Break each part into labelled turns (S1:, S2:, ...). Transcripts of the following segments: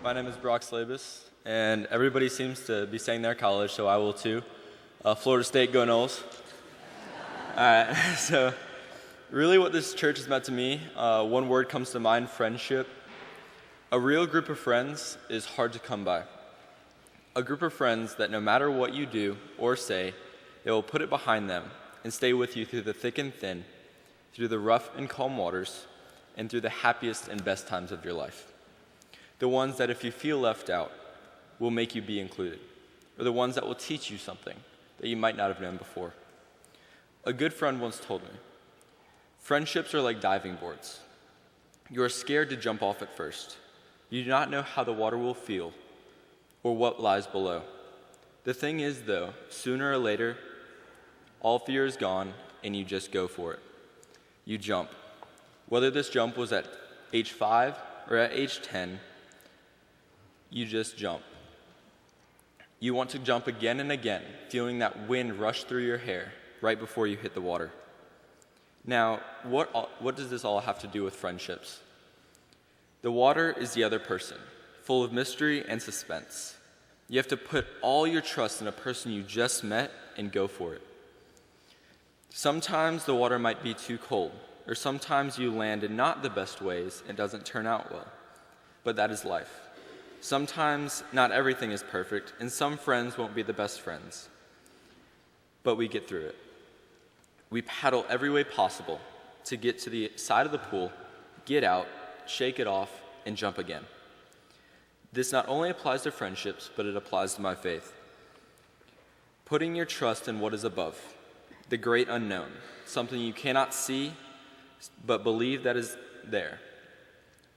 S1: My name is Brox Labus, and everybody seems to be saying their college, so I will too. Florida State, go Noles. So really what this church has meant to me, one word comes to mind: friendship. A real group of friends is hard to come by. A group of friends that no matter what you do or say, they will put it behind them and stay with you through the thick and thin, through the rough and calm waters, and through the happiest and best times of your life. The ones that if you feel left out, will make you be included, or the ones that will teach you something that you might not have known before. A good friend once told me, friendships are like diving boards. You are scared to jump off at first. You do not know how the water will feel or what lies below. The thing is, though, sooner or later, all fear is gone and you just go for it. You jump. Whether this jump was at age 5 or at age 10, you just jump. You want to jump again and again, feeling that wind rush through your hair right before you hit the water. Now, what does this all have to do with friendships? The water is the other person, full of mystery and suspense. You have to put all your trust in a person you just met and go for it. Sometimes the water might be too cold, or sometimes you land in not the best ways and doesn't turn out well. But that is life. Sometimes not everything is perfect, and some friends won't be the best friends. But we get through it. We paddle every way possible to get to the side of the pool, get out, shake it off, and jump again. This not only applies to friendships, but it applies to my faith. Putting your trust in what is above, the great unknown, something you cannot see, but believe that is there.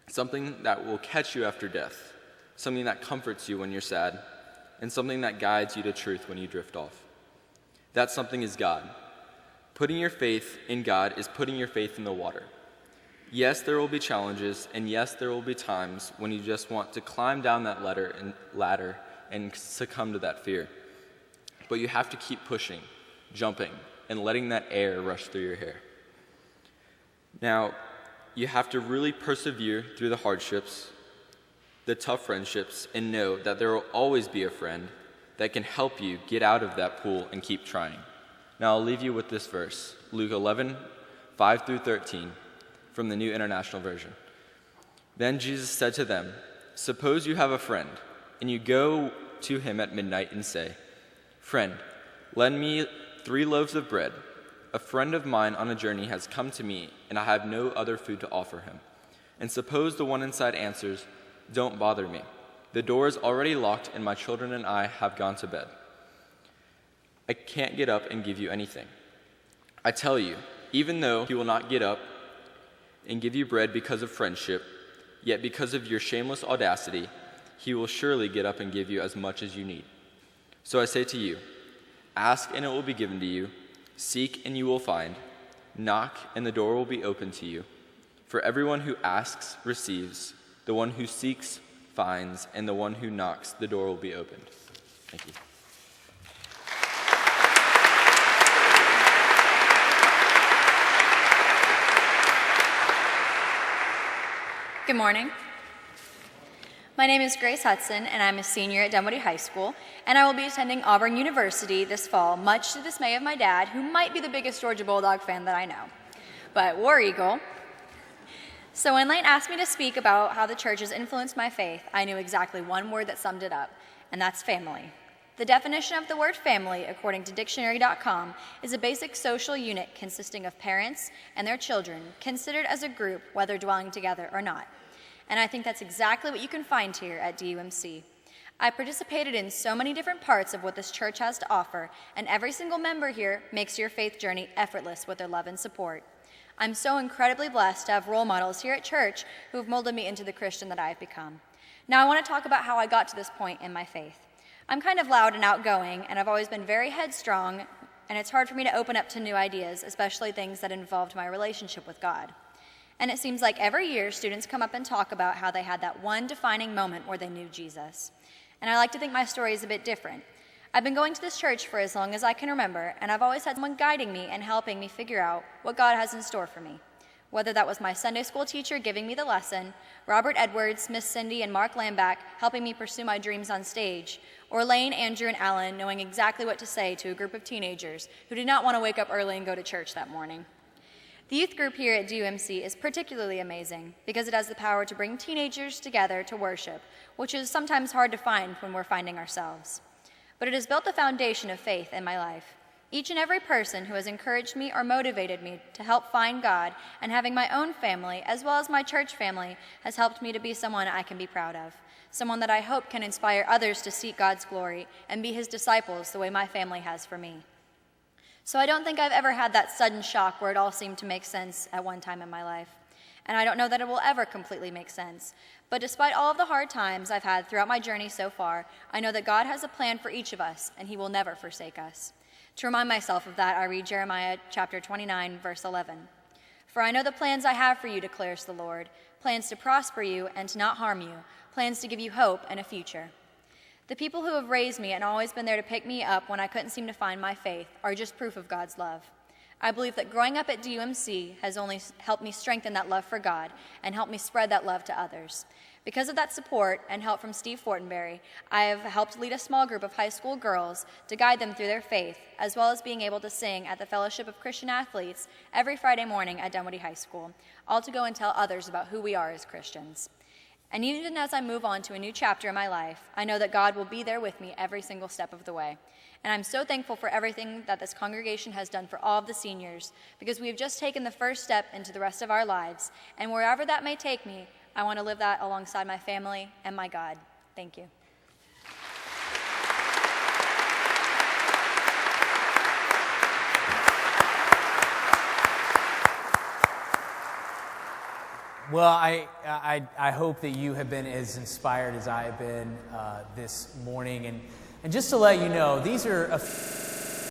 S1: Something that will catch you after death, something that comforts you when you're sad, and something that guides you to truth when you drift off. That something is God. Putting your faith in God is putting your faith in the water. Yes, there will be challenges, and yes, there will be times when you just want to climb down that ladder and succumb to that fear. But you have to keep pushing, jumping, and letting that air rush through your hair. Now, you have to really persevere through the hardships, the tough friendships, and know that there will always be a friend that can help you get out of that pool and keep trying. Now, I'll leave you with this verse, Luke 11:5-13, from the New International Version. Then Jesus said to them, "Suppose you have a friend, and you go to him at midnight and say, 'Friend, lend me 3 loaves of bread. A friend of mine on a journey has come to me, and I have no other food to offer him.' And suppose the one inside answers, 'Don't bother me. The door is already locked, and my children and I have gone to bed. I can't get up and give you anything.' I tell you, even though he will not get up and give you bread because of friendship, yet because of your shameless audacity, he will surely get up and give you as much as you need. So I say to you, ask and it will be given to you, seek and you will find, knock and the door will be opened to you. For everyone who asks receives, the one who seeks finds, and the one who knocks, the door will be opened." Thank you.
S2: Good morning. My name is Grace Hudson, and I'm a senior at Dunwoody High School, and I will be attending Auburn University this fall, much to the dismay of my dad, who might be the biggest Georgia Bulldog fan that I know. But War Eagle. So when Lane asked me to speak about how the church has influenced my faith, I knew exactly one word that summed it up, and that's family. The definition of the word family, according to dictionary.com, is a basic social unit consisting of parents and their children, considered as a group, whether dwelling together or not. And I think that's exactly what you can find here at DUMC. I participated in so many different parts of what this church has to offer, and every single member here makes your faith journey effortless with their love and support. I'm so incredibly blessed to have role models here at church who have molded me into the Christian that I have become. Now I want to talk about how I got to this point in my faith. I'm kind of loud and outgoing, and I've always been very headstrong, and it's hard for me to open up to new ideas, especially things that involved my relationship with God. And it seems like every year students come up and talk about how they had that one defining moment where they knew Jesus. And I like to think my story is a bit different. I've been going to this church for as long as I can remember, and I've always had someone guiding me and helping me figure out what God has in store for me. whether that was my Sunday school teacher giving me the lesson, Robert Edwards, Miss Cindy, and Mark Lambach helping me pursue my dreams on stage, or Lane, Andrew, and Alan knowing exactly what to say to a group of teenagers who did not want to wake up early and go to church that morning. The youth group here at DUMC is particularly amazing because it has the power to bring teenagers together to worship, which is sometimes hard to find when we're finding ourselves. But it has built the foundation of faith in my life. Each and every person who has encouraged me or motivated me to help find God and having my own family, as well as my church family, has helped me to be someone I can be proud of, someone that I hope can inspire others to seek God's glory and be his disciples the way my family has for me. So I don't think I've ever had that sudden shock where it all seemed to make sense at one time in my life. And I don't know that it will ever completely make sense. But despite all of the hard times I've had throughout my journey so far, I know that God has a plan for each of us, and he will never forsake us. To remind myself of that, I read Jeremiah chapter 29, verse 11. For I know the plans I have for you, declares the Lord, plans to prosper you and to not harm you, plans to give you hope and a future. The people who have raised me and always been there to pick me up when I couldn't seem to find my faith are just proof of God's love. I believe that growing up at DUMC has only helped me strengthen that love for God and helped me spread that love to others. Because of that support and help from Steve Fortenberry, I have helped lead a small group of high school girls to guide them through their faith, as well as being able to sing at the Fellowship of Christian Athletes every Friday morning at Dunwoody High School, all to go and tell others about who we are as Christians. And even as I move on to a new chapter in my life, I know that God will be there with me every single step of the way. And I'm so thankful for everything that this congregation has done for all of the seniors, because we have just taken the first step into the rest of our lives. And wherever that may take me, I want to live that alongside my family and my God. Thank you.
S3: Well, I hope that you have been as inspired as I have been this morning. And just to let you know, these are